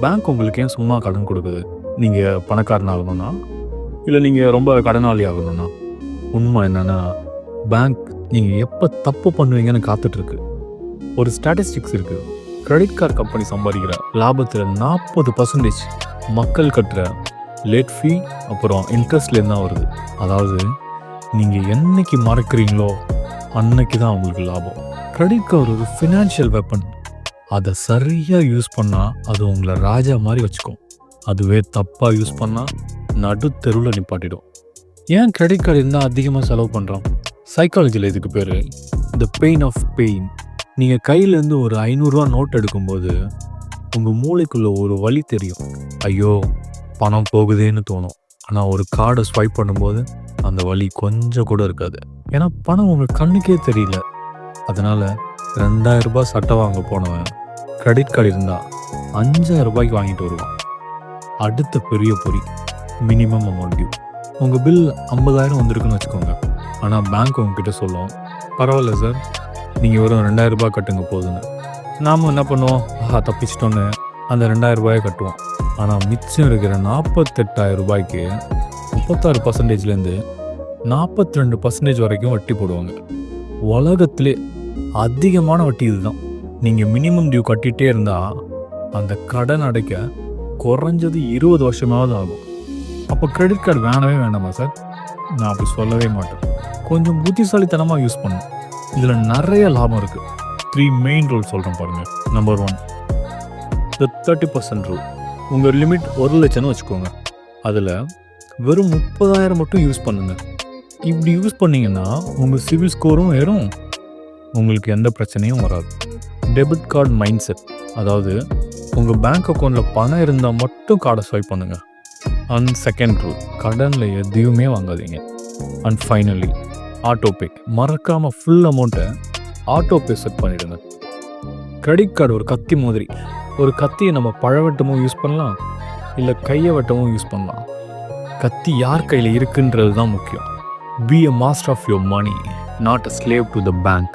Bank உங்களுக்கு ஏன் சும்மா கடன் கொடுக்குது? நீங்கள் பணக்காரன் ஆகணும்னா, இல்லை நீங்கள் ரொம்ப கடனாளி ஆகணும்னா? உண்மை என்னென்னா, பேங்க் நீங்கள் எப்போ தப்பு பண்ணுவீங்கன்னு காத்துட்ருக்கு. ஒரு ஸ்டாட்டிஸ்டிக்ஸ் இருக்குது. கிரெடிட் கார்டு கம்பெனி சம்பாதிக்கிற லாபத்தில் 40% மக்கள் கட்டுற லேட் ஃபீ அப்புறம் இன்ட்ரெஸ்ட்லேருந்து தான் வருது. அதாவது நீங்கள் என்னைக்கு மறக்கிறீங்களோ அன்னைக்கு தான் உங்களுக்கு லாபம். கிரெடிட் கார்டு ஒரு ஃபினான்ஷியல் வெப்பன். அதை சரியாக யூஸ் பண்ணால் அது உங்களை ராஜா மாதிரி வச்சுக்கும். அதுவே தப்பாக யூஸ் பண்ணால் நடுத்தெருவில் நிப்பாட்டிடும். ஏன் கிரெடிட் கார்டு இருந்தால் அதிகமாக செலவு பண்ணுறோம்? சைக்காலஜியில் இதுக்கு பேர் த பெயின் ஆஃப் பெயின். நீங்கள் கையிலேருந்து ஒரு 500 ரூபா நோட் எடுக்கும்போது உங்கள் மூளைக்குள்ளே ஒரு வலி தெரியும். ஐயோ பணம் போகுதேன்னு தோணும். ஆனால் ஒரு கார்டை ஸ்வைப் பண்ணும்போது அந்த வலி கொஞ்சம் கூட இருக்காது. ஏன்னா பணம் உங்கள் கண்ணுக்கே தெரியல. அதனால் 2000 ரூபாய் சட்டை வாங்க போனவன் கிரெடிட் கார்டு இருந்தால் 5000 ரூபாய்க்கு வாங்கிட்டு வருவான். அடுத்த பெரிய பொறி மினிமம் அமௌண்ட் டியூ. உங்கள் பில் 50,000 வந்திருக்குன்னு வச்சுக்கோங்க. ஆனால் பேங்க் உங்ககிட்ட சொல்லும், பரவாயில்ல சார், நீங்கள் வெறும் 2000 ரூபாய் கட்டுங்க போதுன்னு. நாம் என்ன பண்ணுவோம்? தப்பிச்சிட்டோன்னு அந்த 2000 ரூபாயை கட்டுவோம். ஆனால் மிச்சம் இருக்கிற 48,000 ரூபாய்க்கு 36%லேருந்து 42% வரைக்கும் வட்டி போடுவாங்க. உலகத்திலே அதிகமான வட்டி இதுதான். நீங்கள் மினிமம் டியூ கட்டிகிட்டே இருந்தால் அந்த கடன் அடைக்க குறைஞ்சது 20 வருஷமாவது ஆகும். அப்போ கிரெடிட் கார்டு வேணவே வேண்டாமா சார்? நான் அப்படி சொல்லவே மாட்டேன். கொஞ்சம் புத்திசாலித்தனமாக யூஸ் பண்ணும். இதில் நிறைய லாபம் இருக்குது. 3 மெயின் ரூல் சொல்கிறேன் பாருங்கள். Number 1, the 30% rule. உங்கள் லிமிட் 1 லட்சம்னு வச்சுக்கோங்க. அதில் வெறும் 30,000 மட்டும் யூஸ் பண்ணுங்கள். இப்படி யூஸ் பண்ணிங்கன்னா உங்கள் சிவில் ஸ்கோரும் ஏறும், உங்களுக்கு எந்த பிரச்சனையும் வராது. Debit card mind set. அதாவது உங்கள் பேங்க் அக்கௌண்ட்டில் பணம் இருந்தால் மட்டும் கார்டை ஸ்வைப் பண்ணுங்கள். அண்ட் செகண்ட் ரூல், கடனில் எதையுமே வாங்காதீங்க. And finally autopay. மறக்காமல் ஃபுல் அமௌண்ட்டை ஆட்டோபே செட் பண்ணிவிடுங்க. கிரெடிட் கார்டு ஒரு கத்தி மாதிரி. ஒரு கத்தியை நம்ம பழவட்டமும் யூஸ் பண்ணலாம், இல்லை கையை வட்டமும் யூஸ் பண்ணலாம். கத்தி யார் கையில் இருக்குன்றது தான் முக்கியம். Be a master of your money, not a slave to the bank.